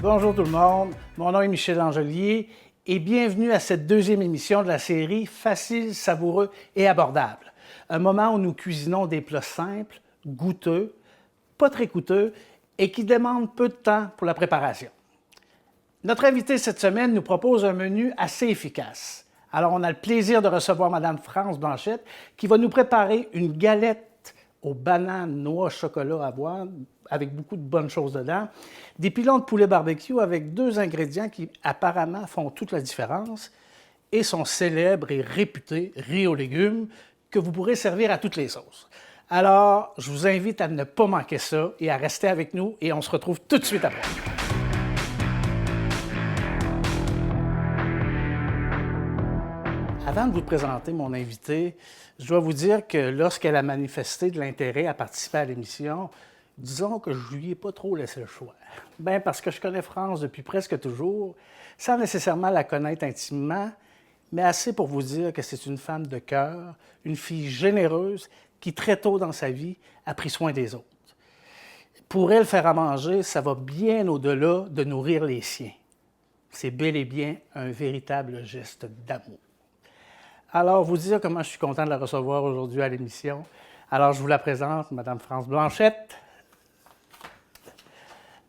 Bonjour tout le monde, mon nom est Michel Angelier et bienvenue à cette deuxième émission de la série Facile, savoureux et abordable. Un moment où nous cuisinons des plats simples, goûteux, pas très coûteux et qui demandent peu de temps pour la préparation. Notre invité cette semaine nous propose un menu assez efficace. Alors on a le plaisir de recevoir Mme France Blanchette qui va nous préparer une galette aux bananes, noix, chocolat, avoine, avec beaucoup de bonnes choses dedans, des pilons de poulet barbecue avec deux ingrédients qui apparemment font toute la différence et son célèbre et réputé riz aux légumes que vous pourrez servir à toutes les sauces. Alors, je vous invite à ne pas manquer ça et à rester avec nous et on se retrouve tout de suite après. Avant de vous présenter mon invité, je dois vous dire que lorsqu'elle a manifesté de l'intérêt à participer à l'émission, disons que je ne lui ai pas trop laissé le choix. Bien, parce que je connais France depuis presque toujours, sans nécessairement la connaître intimement, mais assez pour vous dire que c'est une femme de cœur, une fille généreuse qui, très tôt dans sa vie, a pris soin des autres. Pour elle, faire à manger, ça va bien au-delà de nourrir les siens. C'est bel et bien un véritable geste d'amour. Alors, vous dire comment je suis content de la recevoir aujourd'hui à l'émission. Alors, je vous la présente, Mme France Blanchette.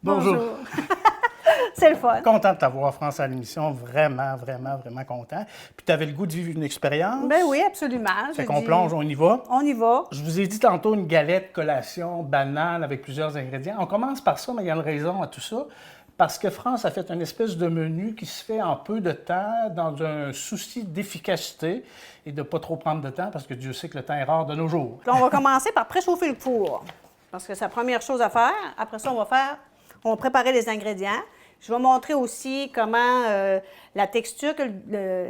Bonjour. C'est le fun. Content de t'avoir, France, à l'émission. Vraiment content. Puis, tu avais le goût de vivre une expérience. Ben oui, absolument. Fait qu'on plonge, on y va. On y va. Je vous ai dit tantôt une galette, collation, banane avec plusieurs ingrédients. On commence par ça, mais il y a une raison à tout ça. Parce que France a fait une espèce de menu qui se fait en peu de temps, dans un souci d'efficacité et de ne pas trop prendre de temps, parce que Dieu sait que le temps est rare de nos jours. Là, on va commencer par préchauffer le four, parce que c'est la première chose à faire. Après ça, on va préparer les ingrédients. Je vais montrer aussi comment la texture que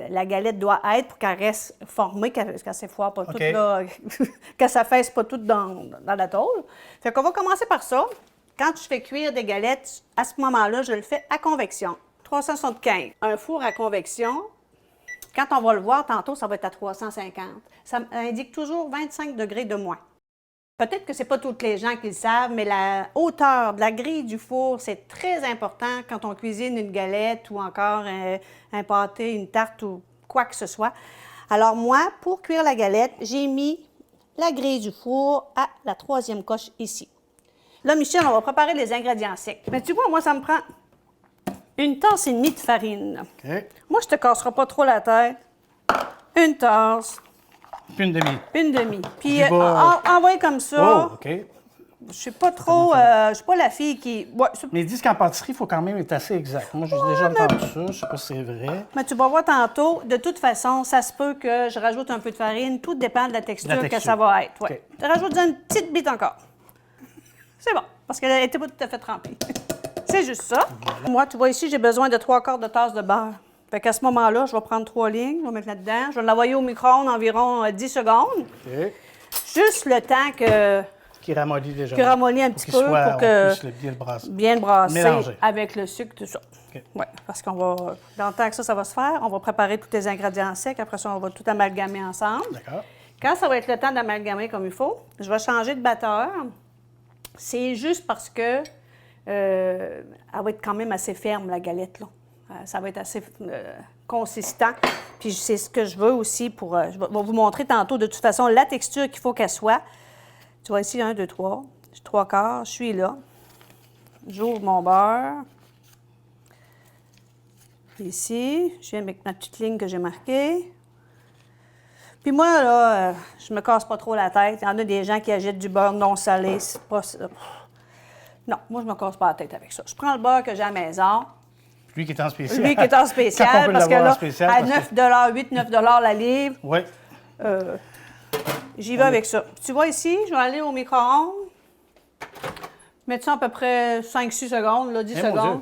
la galette doit être pour qu'elle reste formée, qu'elle ne s'effoire pas toute là, que ça ne fesse pas tout dans la tôle. Fait qu'on va commencer par ça. Quand je fais cuire des galettes, à ce moment-là, je le fais à convection. 375. Un four à convection, quand on va le voir tantôt, ça va être à 350. Ça indique toujours 25 degrés de moins. Peut-être que ce n'est pas toutes les gens qui le savent, mais la hauteur de la grille du four, c'est très important quand on cuisine une galette ou encore un pâté, une tarte ou quoi que ce soit. Alors moi, pour cuire la galette, j'ai mis la grille du four à la 3e coche ici. Là, Michel, on va préparer les ingrédients secs. Mais tu vois, moi, ça me prend une tasse et demie de farine. OK. Moi, je te casserai pas trop la tête. Une tasse. Puis une demi. Une demi. Puis, envoyer comme ça. Oh, OK. Je suis pas trop... je suis pas la fille qui... Ouais, Mais ils disent qu'en pâtisserie, il faut quand même être assez exact. Moi, j'ai déjà entendu ça. Je ne sais pas si c'est vrai. Mais tu vas voir tantôt, de toute façon, ça se peut que je rajoute un peu de farine. Tout dépend de la texture que ça va être. Ouais. OK. Je rajoute une petite bite encore. C'est bon, parce qu'elle n'était pas tout à fait trempée. C'est juste ça. Voilà. Moi, tu vois ici, j'ai besoin de 3/4 de tasse de beurre. Fait qu'à ce moment-là, je vais prendre 3 lignes, je vais mettre là-dedans. Je vais l'envoyer au micro-ondes environ 10 secondes. OK. Juste le temps que... Qui ramollit déjà. Qui ramollit un petit peu pour que... Bien le brasser. Mélanger. Avec le sucre, tout ça. OK. Oui, parce qu'on va... Dans le temps que ça va se faire, on va préparer tous les ingrédients secs. Après ça, on va tout amalgamer ensemble. D'accord. Quand ça va être le temps d'amalgamer comme il faut, je vais changer de batteur. C'est juste parce que elle va être quand même assez ferme, la galette, là. Ça va être assez consistant. Puis c'est ce que je veux aussi pour... je vais vous montrer tantôt, de toute façon, la texture qu'il faut qu'elle soit. Tu vois ici, 1, 2, 3. J'ai 3/4. Je suis là. J'ouvre mon beurre. Ici, je viens avec ma petite ligne que j'ai marquée. Puis moi, là, je me casse pas trop la tête. Il y en a des gens qui achètent du beurre non salé. C'est pas ça. Non, moi, je me casse pas la tête avec ça. Je prends le beurre que j'ai à la maison. Lui qui est en spécial. Lui qui est en spécial, parce que là, spécial, à 9 8-9 la livre, oui. J'y vais avec ça. Tu vois ici, je vais aller au micro-ondes. Mettre ça à peu près 5-6 secondes, là, 10 secondes.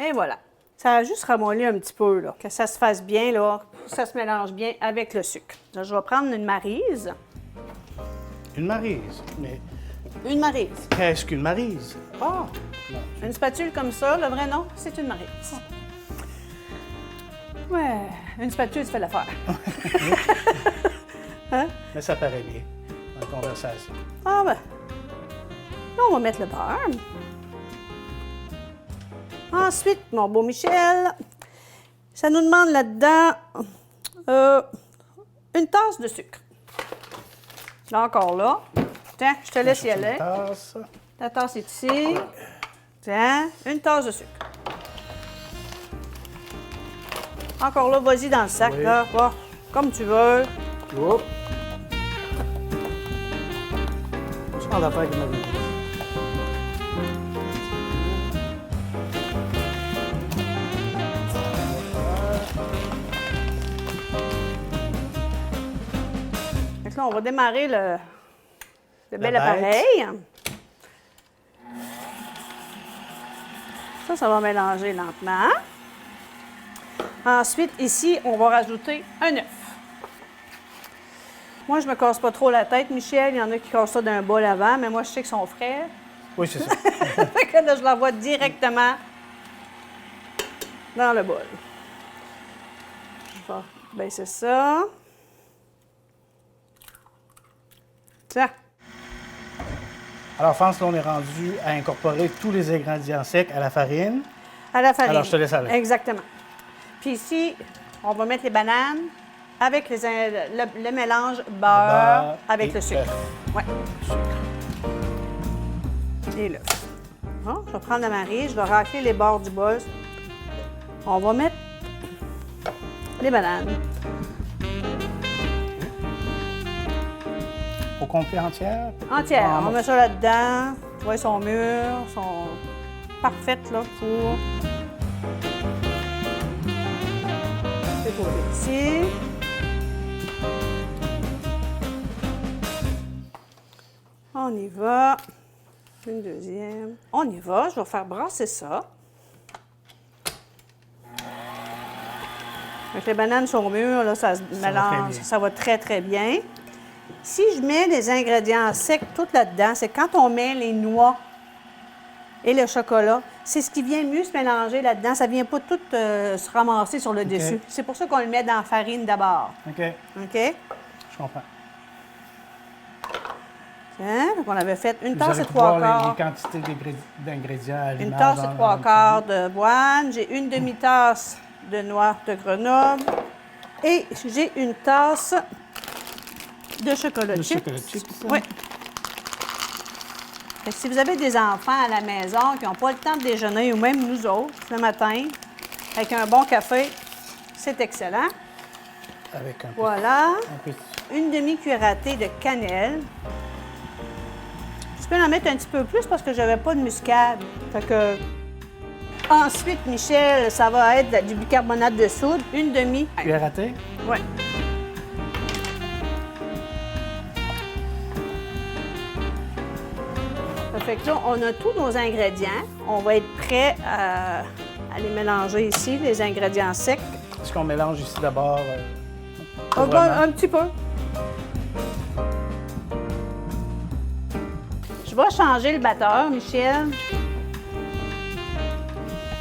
Et voilà. Ça a juste ramolli un petit peu, là, que ça se fasse bien, là, que ça se mélange bien avec le sucre. Là, je vais prendre une maryse. Une maryse? Mais Une maryse. qu'est-ce qu'une maryse? Ah! Une spatule comme ça, le vrai nom, c'est une maryse. Ouais, une spatule, ça fait l'affaire. Hein? Mais ça paraît bien. notre conversation. Ah ben, là, on va mettre le beurre. Ensuite, mon beau Michel, ça nous demande là-dedans une tasse de sucre. Là, encore là. Tiens, je te laisse y aller. Tasse. La tasse est ici. Tiens, une tasse de sucre. Encore là, vas-y dans le sac, Oui. là. Va, comme tu veux. Oups. Je prends l'affaire qui m'a dit. Fait que là, on va démarrer le bel bête. appareil. Ça va mélanger lentement. Ensuite, ici, on va rajouter un œuf. Moi, je me casse pas trop la tête, Michel. Il y en a qui cassent ça d'un bol avant, mais moi, je sais qu'ils sont frais. Oui, c'est ça. Fait que là, je l'envoie directement dans le bol. Je vais baisser ça. Tiens. Alors, France, là, on est rendu à incorporer tous les ingrédients secs à la farine. À la farine. Alors, je te laisse aller. Exactement. Puis ici, on va mettre les bananes avec le mélange beurre avec et le sucre. œuf. Oui. Sucre. Et l'œuf. Bon, je vais prendre la Marie, je vais racler les bords du bol. On va mettre les bananes. Au complet entière? Entières. Ah, On met ça là-dedans. Tu vois, ils sont mûrs, sont parfaites là, pour déposer ici. On y va. Une deuxième. On y va. Je vais faire brasser ça. Donc, les bananes sont mûres, là, ça se mélange. Ça va très, très bien. Si je mets les ingrédients secs tout là-dedans, c'est quand on met les noix et le chocolat, c'est ce qui vient mieux se mélanger là-dedans. Ça ne vient pas tout se ramasser sur le dessus. C'est pour ça qu'on le met dans la farine d'abord. OK. OK? Je comprends. Tiens, donc on avait fait une Vous tasse allez et trois pouvoir quarts. les quantités d'ingrédients à Une l'image tasse dans- et trois dans- quarts d'avoine. J'ai une demi-tasse de noix de Grenoble. Et j'ai une tasse de chocolat Le chip. chocolat chips. Oui. Fait que si vous avez des enfants à la maison qui n'ont pas le temps de déjeuner, ou même nous autres, le matin, avec un bon café, c'est excellent. Avec un Voilà. petit... Une demi-cuillère à thé de cannelle. Tu peux en mettre un petit peu plus parce que je n'avais pas de muscade. Fait que... Ensuite, Michel, ça va être du bicarbonate de soude, une demi. Cuillère à thé? Oui. Ça fait que là, on a tous nos ingrédients. On va être prêt à les mélanger ici, les ingrédients secs. Est-ce qu'on mélange ici d'abord? Un petit peu. Je vais changer le batteur, Michel.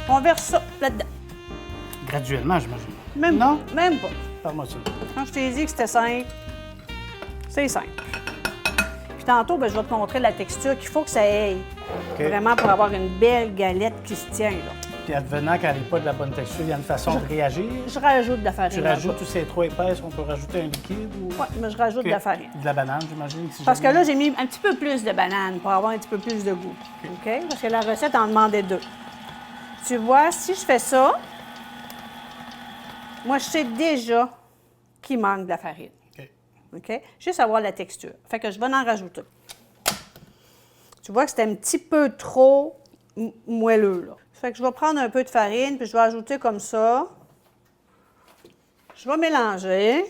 On verse ça là-dedans. Graduellement, j'imagine. Même Non? Même pas. Parle-moi de ça. Quand je t'ai dit que c'était simple, c'est simple. Puis tantôt, ben, je vais te montrer la texture qu'il faut que ça aille. OK. Vraiment pour avoir une belle galette qui se tient, là. Puis advenant qu'elle n'est pas de la bonne texture, il y a une façon de réagir. Je rajoute de la farine. Tu rajoutes, ou c'est trop épaisse, on peut rajouter un liquide ou... Oui, mais je rajoute de la farine. De la banane, j'imagine. Si Parce que jamais- là, j'ai mis un petit peu plus de banane pour avoir un petit peu plus de goût. OK? Parce que la recette en demandait 2. Tu vois, si je fais ça, moi, je sais déjà qu'il manque de la farine. OK. OK? Juste avoir la texture. Fait que je vais en rajouter. Tu vois que c'était un petit peu trop moelleux, là. Fait que je vais prendre un peu de farine, puis je vais ajouter comme ça. Je vais mélanger.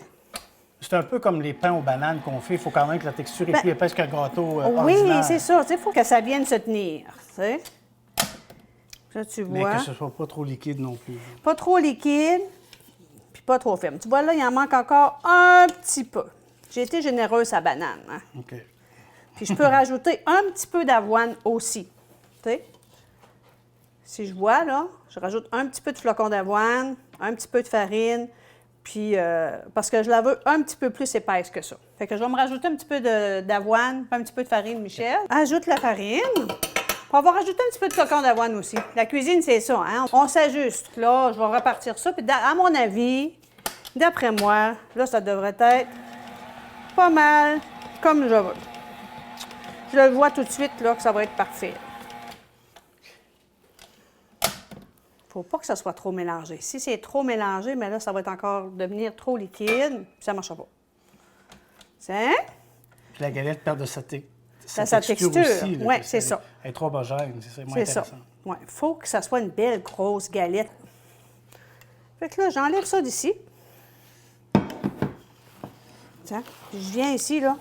C'est un peu comme les pains aux bananes qu'on fait. Il faut quand même que la texture est Ben, plus épaisse qu'un gâteau Oui, ordinaire. c'est ça. Il faut que ça vienne se tenir. Tu sais? Ça, tu Mais vois. que ce soit pas trop liquide non plus. Pas trop liquide, puis pas trop ferme. Tu vois, là, il en manque encore un petit peu. J'ai été généreuse à banane. Hein? OK. Puis je peux rajouter un petit peu d'avoine aussi. Tu sais? Si je vois, là, je rajoute un petit peu de flocon d'avoine, un petit peu de farine, Puis, parce que je la veux un petit peu plus épaisse que ça. Fait que je vais me rajouter un petit peu d'avoine, un petit peu de farine, Michel. Ajoute la farine. On va rajouter un petit peu de flocons d'avoine aussi. La cuisine, c'est ça, hein? On s'ajuste. Là, je vais repartir ça. Puis, à mon avis, d'après moi, là, ça devrait être pas mal comme je veux. Je le vois tout de suite, là, que ça va être parfait. Faut pas que ça soit trop mélangé. Si c'est trop mélangé, mais là, ça va être encore devenir trop liquide, puis ça ne marchera pas. C'est... Puis la galette perd de sa texture aussi. Oui, c'est ça. Elle est trop homogène, c'est moins C'est intéressant. ça. Oui, il faut que ça soit une belle grosse galette. Fait que là, j'enlève ça d'ici. Tiens, puis je viens ici, là.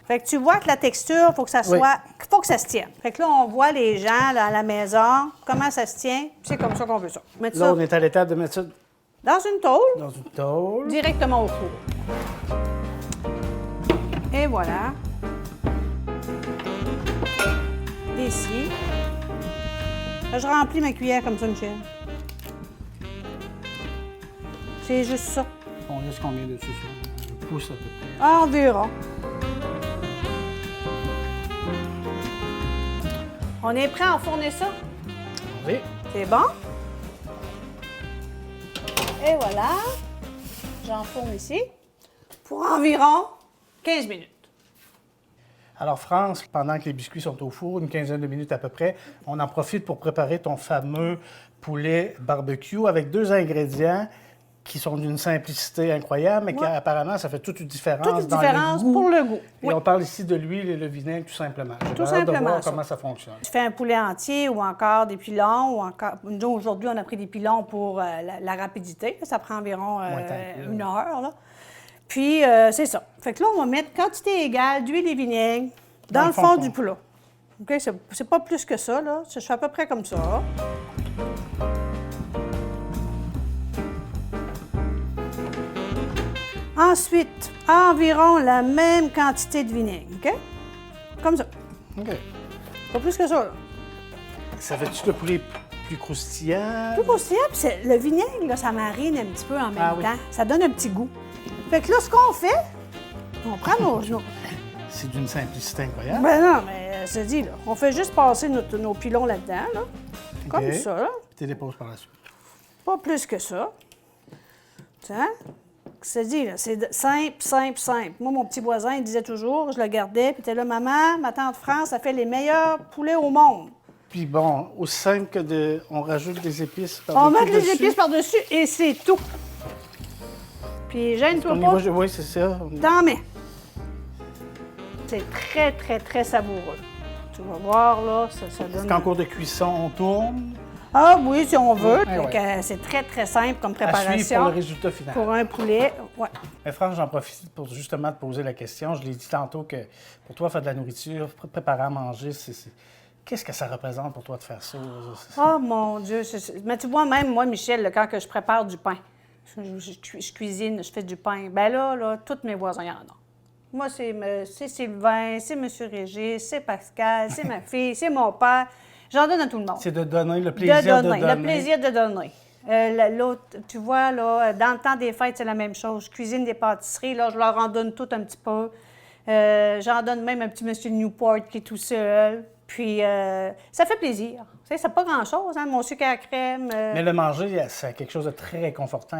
Fait que tu vois que la texture, il faut que ça soit... Oui. faut que ça se tienne. Fait que là, on voit les gens là, à la maison, comment ça se tient, puis c'est comme ça qu'on veut ça. Mettre Là, ça on est à l'étape de mettre ça dans une tôle, dans une tôle. directement au four. Et voilà. Ici. Là, je remplis ma cuillère comme ça, Michel. C'est juste ça. On laisse combien de dessus? Un pouce à peu près. Environ. On est prêt à enfourner ça? Oui. C'est bon? Et voilà. J'enfourne ici pour environ 15 minutes. Alors, France, pendant que les biscuits sont au four, une quinzaine de minutes à peu près, on en profite pour préparer ton fameux poulet barbecue avec 2 ingrédients qui sont d'une simplicité incroyable, mais qui apparemment, ça fait toute une différence Toute une dans différence le goût. pour le goût. Et Oui. on parle ici de l'huile et le vinaigre, tout simplement. J'ai Tout hâte de simplement voir ça. comment ça fonctionne. Tu fais un poulet entier ou encore des pilons, ou encore... Nous, aujourd'hui, on a pris des pilons pour la rapidité. Ça prend environ une heure, là. Puis, c'est ça. Fait que là, on va mettre quantité égale d'huile et vinaigre dans le fond du poulet. OK? C'est pas plus que ça, là. Je fais à peu près comme ça. Ensuite, environ la même quantité de vinaigre, OK? Comme ça. OK. Pas plus que ça, là. Ça fait-tu le poulet plus croustillant? Plus croustillant, puis le vinaigre, là, ça marine un petit peu en même oui. temps. Ça donne un petit goût. Fait que là, ce qu'on fait, on prend nos... C'est d'une simplicité incroyable. Ben non, mais je te dis, là, on fait juste passer nos pilons là-dedans, là. Comme OK. ça, là. Puis tu les déposes par la suite. Pas plus que ça. Tiens. Je te dis, là, c'est simple, simple, simple. Moi, mon petit voisin, il disait toujours, je le gardais, puis il était là, maman, ma tante France, ça fait les meilleurs poulets au monde. Puis bon, aussi simple que de... On rajoute des épices On par-dessus. met des épices par-dessus et c'est tout. Puis gêne-toi On y pas, va, oui, c'est ça. t'en mets. C'est très, très, très savoureux. Tu vas voir, là, ça donne... Est-ce qu'en cours de cuisson, on tourne? Ah oui, si on veut. Ouais, Fait que, c'est très, très simple comme À suivre préparation. pour le résultat final. Pour un poulet, ouais. Mais France, j'en profite pour justement te poser la question. Je l'ai dit tantôt que pour toi, faire de la nourriture, préparer à manger, qu'est-ce que ça représente pour toi de faire ça? Oh mon Dieu! Mais tu vois, même moi, Michel, là, quand que je prépare du pain, je cuisine, je fais du pain, bien là, tous mes voisins en ont. Moi, c'est Sylvain, c'est M. Régis, c'est Pascal, c'est ma fille, c'est mon père. J'en donne à tout le monde. C'est de donner, le plaisir de donner. Le plaisir de donner. L'autre, tu vois, là, dans le temps des fêtes, c'est la même chose. Je cuisine des pâtisseries, là, je leur en donne tout un petit peu. J'en donne même un petit monsieur Newport qui est tout seul. Puis, ça fait plaisir. Tu sais, c'est pas grand-chose, hein, mon sucre à la crème. Mais le manger, c'est quelque chose de très réconfortant,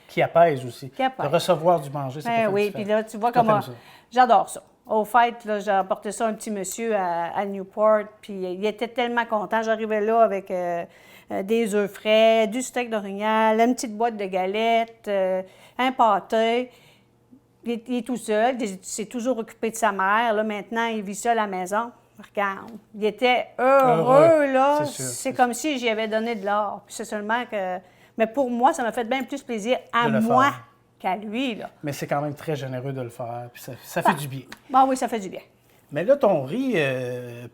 qui apaise aussi. Qui apaise. De recevoir du manger, c'est pas Oui, puis là, tu vois comment... J'adore ça. Au fait, là, j'ai apporté ça à un petit monsieur à Newport, puis il était tellement content. J'arrivais là avec des œufs frais, du steak d'orignal, une petite boîte de galettes, un pâté. Il est tout seul, il s'est toujours occupé de sa mère. Là, maintenant, il vit seul à la maison. Regarde, il était heureux, là. C'est comme si j'y avais donné de l'or. Puis c'est seulement que... Mais pour moi, ça m'a fait bien plus plaisir à moi qu'à lui, là. Mais c'est quand même très généreux de le faire, puis ça fait du bien. Bon, oui, ça fait du bien. Mais là, ton riz,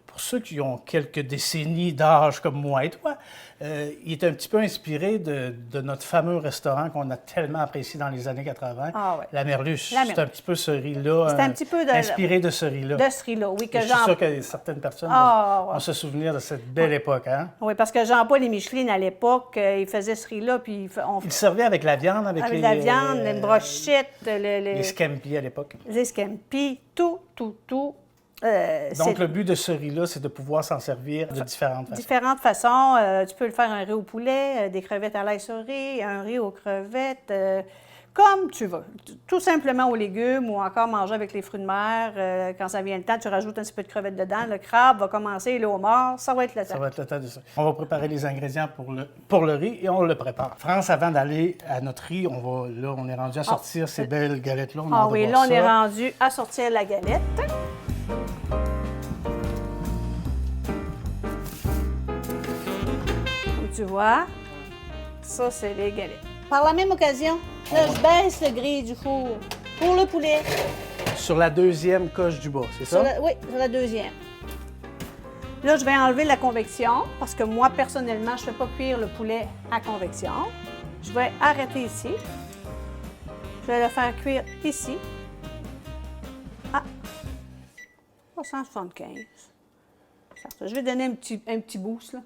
pour ceux qui ont quelques décennies d'âge comme moi et toi, il est un petit peu inspiré de notre fameux restaurant qu'on a tellement apprécié dans les années 80, Ah ouais. la Merluche. La Merluche. C'est un petit peu ce riz-là, C'est un petit peu inspiré de ce riz-là. de ce riz-là, oui, que Et je suis sûr que certaines personnes Ah, ouais. vont se souvenir de cette belle époque. Hein? Oui, parce que Jean-Paul et Micheline, à l'époque, ils faisaient ce riz-là, puis Ils servaient avec la viande, avec la viande, les brochettes, les scampi à l'époque. les scampi, tout. Donc, le but de ce riz-là, c'est de pouvoir s'en servir de différentes façons. Différentes façons. Tu peux le faire un riz au poulet, des crevettes à l'ail sur riz, un riz aux crevettes, comme tu veux. Tout simplement aux légumes ou encore manger avec les fruits de mer. Quand ça vient le temps, tu rajoutes un petit peu de crevettes dedans. Le crabe va commencer, le homard, ça va être le temps. Ça va être le temps de ça. On va préparer les ingrédients pour le riz et on le prépare. France, avant d'aller à notre riz, on est rendu à sortir ces belles galettes-là. Ah oui, là, on est rendu à sortir la galette. Tu vois, ça, c'est les galettes. Par la même occasion, là, je baisse le gris du four pour le poulet. Sur la deuxième coche du bas, c'est ça? Oui, sur la deuxième. Là, je vais enlever la convection parce que moi, personnellement, je ne fais pas cuire le poulet à convection. Je vais arrêter ici. Je vais le faire cuire ici. Ah, 375. Je vais donner un petit boost, là.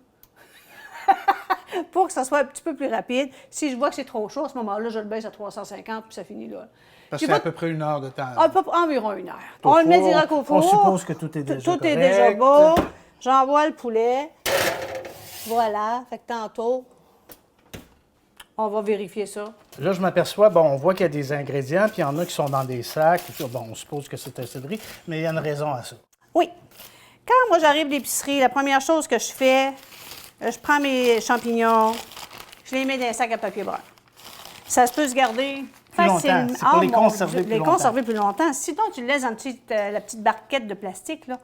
Pour que ça soit un petit peu plus rapide. Si je vois que c'est trop chaud, à ce moment-là, je le baisse à 350 puis ça finit là. Parce que c'est à peu près 1 heure de temps. Environ 1 heure. On le met direct au four. On suppose que tout est déjà Tout correct. est déjà beau. J'envoie le poulet. Voilà. Fait que tantôt, on va vérifier ça. Là, je m'aperçois, on voit qu'il y a des ingrédients, puis il y en a qui sont dans des sacs. Bon, on suppose que c'est un céleri, mais il y a une raison à ça. Oui. Quand moi, j'arrive de l'épicerie, la première chose que je fais, je prends mes champignons, je les mets dans un sac à papier brun. Ça se peut se garder facilement. C'est pour les conserver plus longtemps. Conserver plus longtemps. Sinon, tu le laisses dans la petite barquette de plastique, là.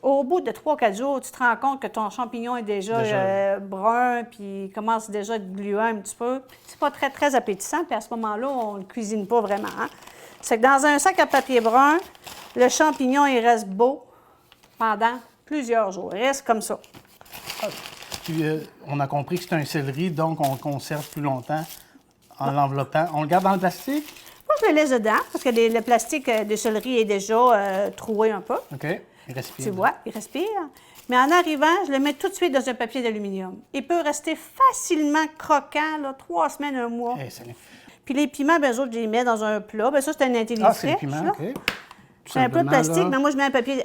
Au bout de 3-4 jours, tu te rends compte que ton champignon est déjà brun, puis il commence déjà à être gluant un petit peu. C'est pas très, très appétissant, puis à ce moment-là, on ne cuisine pas vraiment. Hein? C'est que dans un sac à papier brun, le champignon, il reste beau pendant plusieurs jours. Il reste comme ça. Puis, on a compris que c'est un céleri, donc on le conserve plus longtemps en l'enveloppant. On le garde dans le plastique? Moi, je le laisse dedans, parce que le plastique de céleri est déjà troué un peu. OK. Il respire. Tu vois, il respire. Mais en arrivant, je le mets tout de suite dans un papier d'aluminium. Il peut rester facilement croquant, là, 3 semaines, 1 mois. Puis les piments, ben, eux autres, je les mets dans un plat. Ben, ça, c'est un intelligent. Ah, c'est les piments, OK. C'est un peu de plastique, mais moi, je mets un papier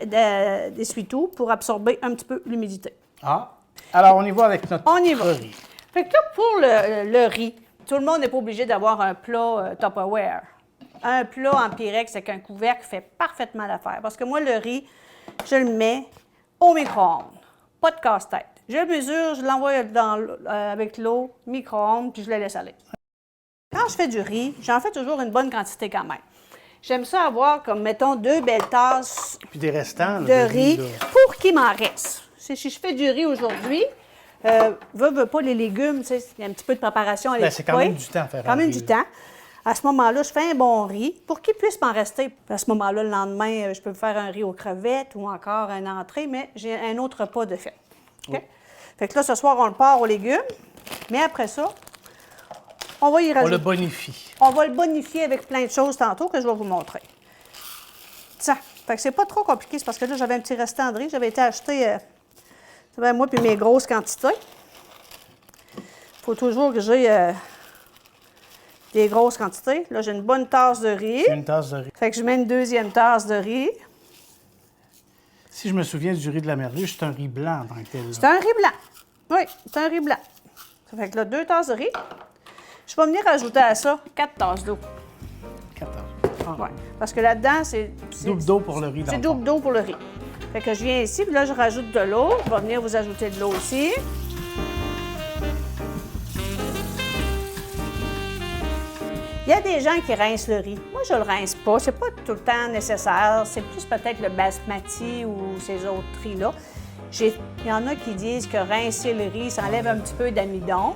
d'essuie-tout pour absorber un petit peu l'humidité. Ah. Alors, on y va avec notre riz. Fait que là, pour le riz, tout le monde n'est pas obligé d'avoir un plat Tupperware. Un plat en Pyrex avec un couvercle fait parfaitement l'affaire. Parce que moi, le riz, je le mets au micro-ondes. Pas de casse-tête. Je le mesure, je l'envoie avec l'eau, micro-ondes, puis je le laisse aller. Quand je fais du riz, j'en fais toujours une bonne quantité quand même. J'aime ça avoir, comme, mettons, 2 belles tasses puis des restants, de riz pour qu'il m'en reste. Si je fais du riz aujourd'hui, veux pas les légumes, il y a un petit peu de préparation à l'époque. C'est quand même du temps à faire quand même du temps. À ce moment-là, je fais un bon riz pour qu'il puisse m'en rester. À ce moment-là, le lendemain, je peux faire un riz aux crevettes ou encore une entrée, mais j'ai un autre repas de fait. Okay? Oh. Fait que là, ce soir, on le part aux légumes, mais après ça, on va y rajouter. On le bonifie. On va le bonifier avec plein de choses tantôt que je vais vous montrer. Ça. Fait que c'est pas trop compliqué, c'est parce que là, j'avais un petit restant de riz. J'avais été acheter, moi, puis mes grosses quantités. Il faut toujours que j'ai des grosses quantités. Là, j'ai une bonne tasse de riz. Une tasse de riz. Fait que je mets une 2e tasse de riz. Si je me souviens du riz de la Merluche, c'est un riz blanc en tant que tel. C'est un riz blanc. Oui, c'est un riz blanc. Ça fait que là, 2 tasses de riz. Je vais venir ajouter à ça 4 tasses d'eau. 4 tasses. Ah. Oui, parce que là-dedans, c'est double d'eau pour le riz. C'est double d'eau pour le riz. Fait que je viens ici, puis là, je rajoute de l'eau. Je vais venir vous ajouter de l'eau aussi. Il y a des gens qui rincent le riz. Moi, je le rince pas. C'est pas tout le temps nécessaire. C'est plus peut-être le basmati ou ces autres riz-là. Il y en a qui disent que rincer le riz, ça enlève un petit peu d'amidon.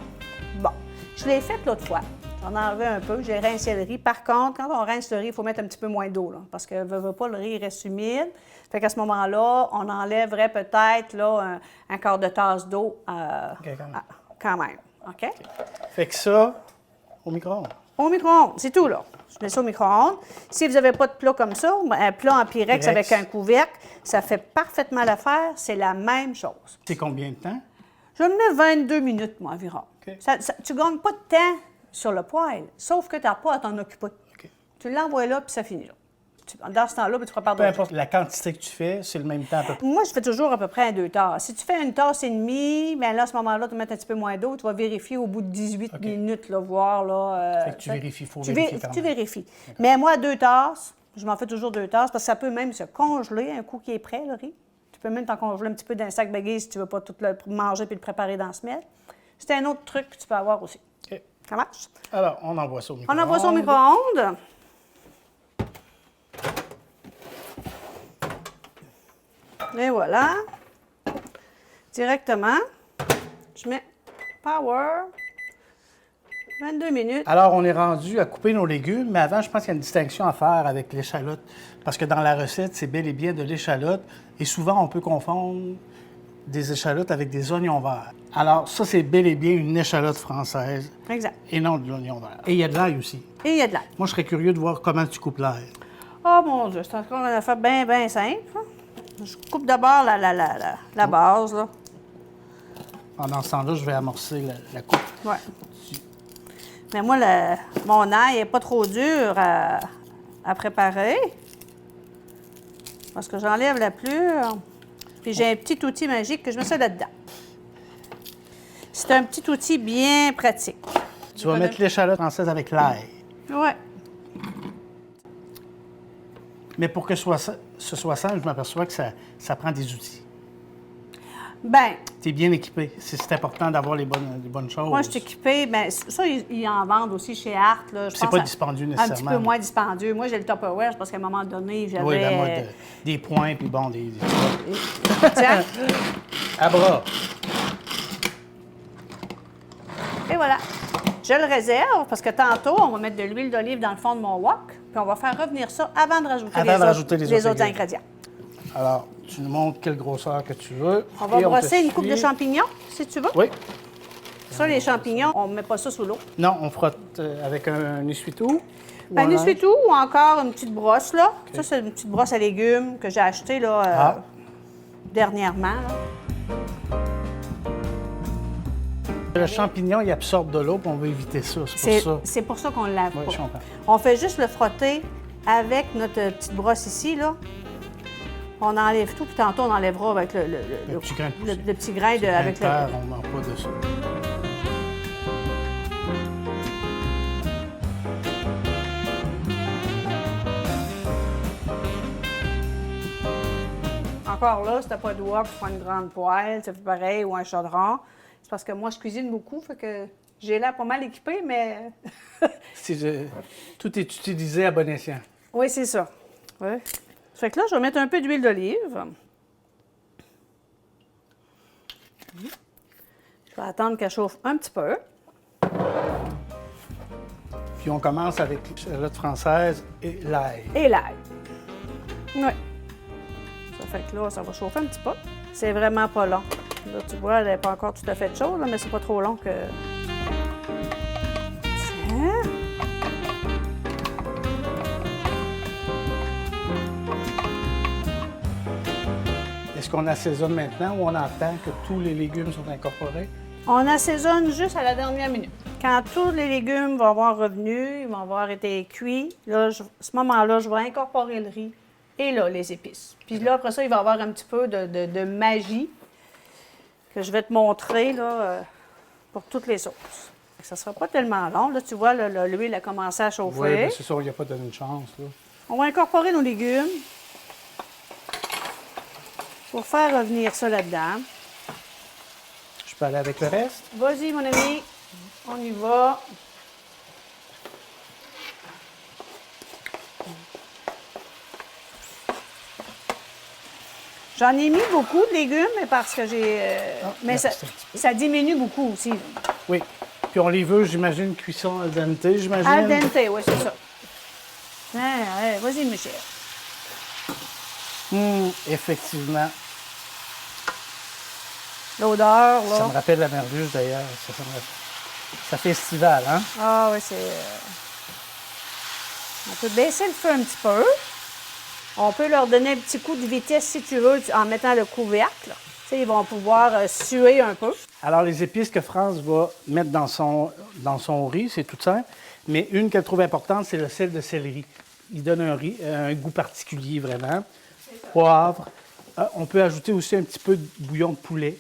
Bon, je l'ai fait l'autre fois. J'en ai enlevé un peu, j'ai rincé le riz. Par contre, quand on rince le riz, il faut mettre un petit peu moins d'eau, là, parce que veut pas, le riz reste humide. Fait qu'à ce moment-là, on enlèverait peut-être là, un quart de tasse d'eau quand même. OK? Fait que ça, au micro-ondes. Au micro-ondes, c'est tout, là. Je mets ça au micro-ondes. Si vous n'avez pas de plat comme ça, un plat en Pyrex avec un couvercle, ça fait parfaitement l'affaire. C'est la même chose. C'est combien de temps? Je me mets 22 minutes, moi, environ. OK. Tu ne gagnes pas de temps sur le poêle, sauf que tu n'as pas à t'en occuper. OK. Tu l'envoies là, puis ça finit là. Dans ce temps-là, puis tu prépares Peu d'autres importe la quantité que tu fais, c'est le même temps à peu près. Moi, je fais toujours à peu près 2 tasses. Si tu fais une tasse et demie, bien là, à ce moment-là, tu vas mettre un petit peu moins d'eau. Tu vas vérifier au bout de 18 minutes, là, voir. Là, Fait que tu vérifies, il faut vérifier quand Tu même. vérifies. Mais moi, 2 tasses, je m'en fais toujours 2 tasses parce que ça peut même se congeler un coup qui est prêt, le riz. Tu peux même t'en congeler un petit peu dans un sac baguette si tu ne veux pas tout le manger puis le préparer dans la semaine. C'est un autre truc que tu peux avoir aussi. OK. Ça marche? Alors, on envoie ça au On micro-ondes. envoie ça au micro-ondes. Et voilà. Directement, je mets Power. 22 minutes. Alors, on est rendu à couper nos légumes, mais avant, je pense qu'il y a une distinction à faire avec l'échalote. Parce que dans la recette, c'est bel et bien de l'échalote. Et souvent, on peut confondre des échalotes avec des oignons verts. Alors, ça, c'est bel et bien une échalote française Exact. et non de l'oignon vert. Et il y a de l'ail aussi. Et il y a de l'ail. Moi, je serais curieux de voir comment tu coupes l'ail. Oh mon Dieu, c'est encore une affaire bien simple. Je coupe d'abord la base, là. Pendant ce temps-là, je vais amorcer la coupe. Ouais. Mais moi, mon ail n'est pas trop dur à préparer. Parce que j'enlève la plure. Puis j'ai un petit outil magique que je mets ça là-dedans. C'est un petit outil bien pratique. Tu vas mettre l'échalote française avec l'ail. Ouais. Mais pour que ce soit simple, je m'aperçois que ça prend des outils. Ben, Tu es bien équipé. C'est important d'avoir les bonnes choses. moi, je suis équipée. Ben, ça, ils en vendent aussi chez Art. Là. Je C'est pense pas dispendieux un nécessairement. petit peu moins dispendieux. Moi, j'ai le Tupperware parce qu'à un moment donné, j'avais... Oui, la mode des points, puis bon, des Tiens. à bras. Et voilà. Je le réserve parce que tantôt, on va mettre de l'huile d'olive dans le fond de mon wok, puis on va faire revenir ça avant de rajouter les autres ingrédients. Alors, tu nous montres quelle grosseur que tu veux. On va et brosser te une coupe de suit. champignons, si tu veux. Oui. Ça, les champignons, on ne met pas ça sous l'eau. Non, on frotte avec un essuie-tout. ou Un linge. essuie-tout ou encore une petite brosse, là. Ça, c'est une petite brosse à légumes que j'ai achetée, là, dernièrement, là. Le champignon, il absorbe de l'eau, puis on veut éviter ça. C'est pour ça. C'est pour ça qu'on ne lave Oui, pas. je comprends. On fait juste le frotter avec notre petite brosse ici, là. On enlève tout, puis tantôt, on enlèvera avec Le petit grain de poussière. le petit grain de, avec le... Terre, on ne manque pas de ça. Encore là, si t'as pas de wok, tu prends une grande poêle, ça fait pareil, ou un chaudron. C'est parce que moi, je cuisine beaucoup, fait que j'ai l'air pas mal équipée, mais... Tout est utilisé à bon escient. Oui, c'est ça. Ouais. Fait que là, je vais mettre un peu d'huile d'olive. Je vais attendre qu'elle chauffe un petit peu. Puis on commence avec l'échalote française et l'ail. Et l'ail. Oui. Ça fait que là, ça va chauffer un petit peu. C'est vraiment pas long. Là, tu vois, elle n'est pas encore tout à fait chaude, là, mais c'est pas trop long que... Tiens. Est-ce qu'on assaisonne maintenant ou on attend que tous les légumes soient incorporés? On assaisonne juste à la dernière minute. Quand tous les légumes vont avoir revenu, ils vont avoir été cuits, là, à ce moment-là, je vais incorporer le riz et là, les épices. Puis là, après ça, il va y avoir un petit peu de magie que je vais te montrer là, pour toutes les sauces. Ça ne sera pas tellement long. Là, tu vois, l'huile a commencé à chauffer. Oui, mais c'est ça, il n'y a pas donné une chance. Là. On va incorporer nos légumes pour faire revenir ça là-dedans. Je peux aller avec le reste? Vas-y, mon ami, on y va. J'en ai mis beaucoup de légumes, mais parce que j'ai... mais merci. ça diminue beaucoup aussi. Oui. Puis on les veut, j'imagine, cuisson al dente, j'imagine. Al dente, oui, c'est ça. Vas-y, Michel. Effectivement. L'odeur, Ça là. me rappelle la merluze, d'ailleurs. Ça fait estival, hein? Ah oui, c'est... On peut baisser le feu un petit peu. On peut leur donner un petit coup de vitesse, si tu veux, en mettant le couvercle. Tu sais, ils vont pouvoir suer un peu. Alors, les épices que France va mettre dans son riz, c'est tout simple. Mais une qu'elle trouve importante, c'est le sel de céleri. Il donne un goût particulier, vraiment. Poivre. On peut ajouter aussi un petit peu de bouillon de poulet.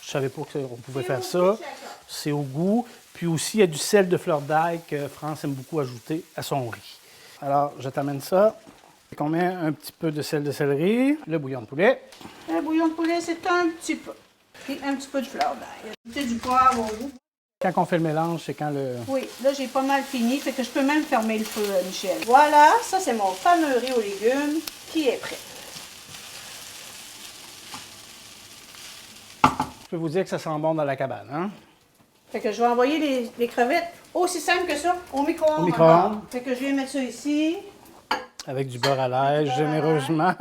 Je ne savais pas qu'on pouvait faire ça. C'est au goût. Puis aussi, il y a du sel de fleur d'ail que France aime beaucoup ajouter à son riz. Alors, je t'amène ça. On met un petit peu de sel de céleri, le bouillon de poulet. Le bouillon de poulet, c'est un petit peu. Puis un petit peu de fleur d'ail. Ajouter du poivre au goût. Quand on fait le mélange, c'est quand le... Oui, là, j'ai pas mal fini, fait que je peux même fermer le feu, Michel. Voilà, ça, c'est mon fameux riz aux légumes qui est prêt. Je peux vous dire que ça sent bon dans la cabane, hein? Fait que je vais envoyer les crevettes, aussi simple que ça, au micro-ondes. Au micro-ondes. Fait que je viens mettre ça ici. Avec du beurre à l'ail, généreusement.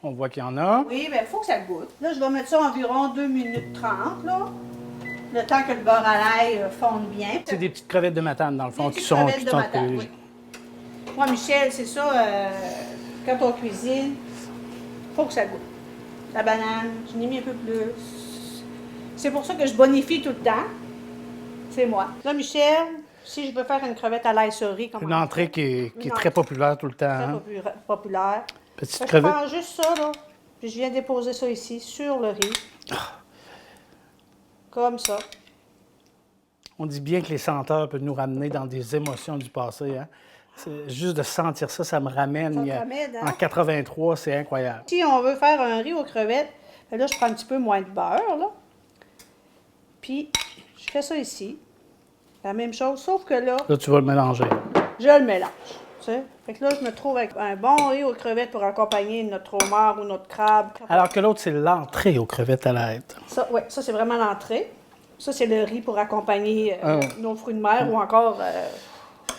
On voit qu'il y en a. Oui, bien, il faut que ça goûte. Là, je vais mettre ça environ 2 minutes 30, là. Le temps que le beurre à l'ail fonde bien. C'est des petites crevettes de matane, dans le fond, Des qui petites sont... crevettes de matane, oui. Moi, Michel, c'est ça, quand on cuisine, il faut que ça goûte. La banane, je n'ai mis un peu plus. C'est pour ça que je bonifie tout le temps. C'est moi. Là, Michel, si je veux faire une crevette à l'ail sur riz, comme Une entrée qui est très populaire tout le temps. très Hein? populaire. Petite Fait que crevette. je prends juste ça, là, puis je viens déposer ça ici, sur le riz. Comme ça. On dit bien que les senteurs peuvent nous ramener dans des émotions du passé. Hein? C'est juste de sentir ça, ça me ramène. Ça te ramène, hein? En 83, c'est incroyable. Si on veut faire un riz aux crevettes, ben là, je prends un petit peu moins de beurre, là. Puis, je fais ça ici. La même chose, sauf que là, Là, tu vas le mélanger. je le mélange. Tu sais? Fait que là, je me trouve avec un bon riz aux crevettes pour accompagner notre homard ou notre crabe. Alors que l'autre, c'est l'entrée aux crevettes à l'ail. Ça, ouais, ça c'est vraiment l'entrée. Ça, c'est le riz pour accompagner nos fruits de mer ou encore,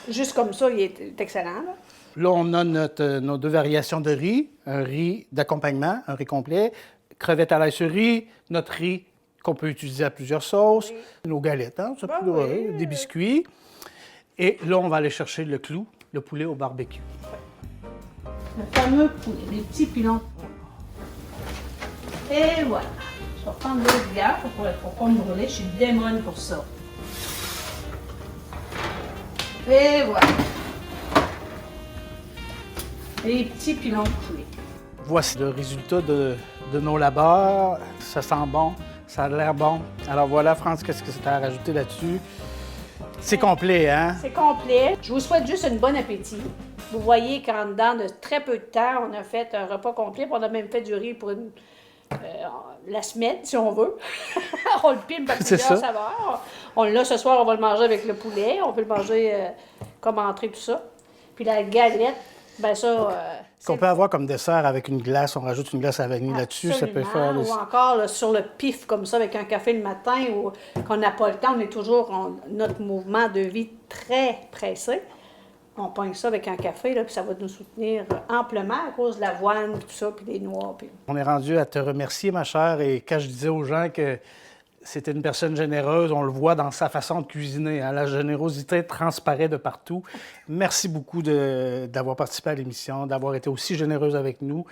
juste comme ça, il est excellent. Là. Là, on a nos deux variations de riz. Un riz d'accompagnement, un riz complet. Crevettes à l'ail sur riz. Notre riz qu'on peut utiliser à plusieurs sauces. Oui. Nos galettes, hein, ça peut, oui. Des biscuits. Et là, on va aller chercher le clou, le poulet au barbecue. Le fameux poulet, les petits pilons de poulet. Et voilà. Je vais prendre l'eau de bière pour pas me brûler. Je suis démone pour ça. Et voilà. Les petits pilons de poulet. Voici le résultat de nos labeurs. Ça sent bon, ça a l'air bon. Alors voilà, France, qu'est-ce que tu as à rajouter là-dessus? C'est complet, hein? C'est complet. Je vous souhaite juste un bon appétit. Vous voyez qu'en dedans de très peu de temps, on a fait un repas complet. On a même fait du riz pour la semaine, si on veut. On le pile par plusieurs saveurs. On l'a ce soir, on va le manger avec le poulet. On peut le manger comme entrée, tout ça. Puis la galette, ben ça... qu'on peut avoir comme dessert avec une glace. On rajoute une glace à vanille là-dessus. Ça peut faire... Ou encore là, sur le pif, comme ça, avec un café le matin, ou qu'on n'a pas le temps. On est toujours notre mouvement de vie très pressé. On pogne ça avec un café, là, puis ça va nous soutenir amplement à cause de l'avoine, tout ça, puis des noix. Puis... On est rendu à te remercier, ma chère, et quand je disais aux gens que c'était une personne généreuse, on le voit dans sa façon de cuisiner. Hein? La générosité transparaît de partout. Merci beaucoup d'avoir participé à l'émission, d'avoir été aussi généreuse avec nous.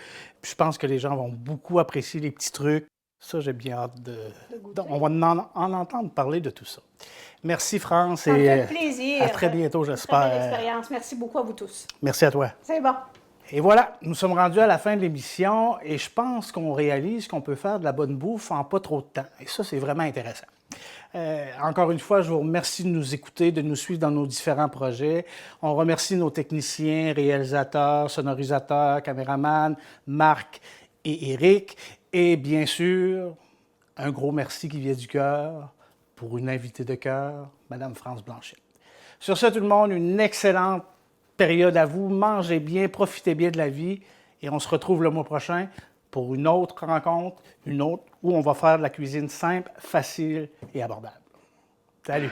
Puis je pense que les gens vont beaucoup apprécier les petits trucs. Ça, j'ai bien hâte on va en entendre parler de tout ça. Merci, France. Ça me fait plaisir. À très bientôt, j'espère. Très belle expérience. Merci beaucoup à vous tous. Merci à toi. C'est bon. Et voilà, nous sommes rendus à la fin de l'émission et je pense qu'on réalise qu'on peut faire de la bonne bouffe en pas trop de temps. Et ça, c'est vraiment intéressant. Encore une fois, je vous remercie de nous écouter, de nous suivre dans nos différents projets. On remercie nos techniciens, réalisateurs, sonorisateurs, caméramans, Marc et Éric. Et bien sûr, un gros merci qui vient du cœur pour une invitée de cœur, Mme France Blanchet. Sur ce, tout le monde, une excellente période à vous. Mangez bien, profitez bien de la vie et on se retrouve le mois prochain pour une autre rencontre, où on va faire de la cuisine simple, facile et abordable. Salut!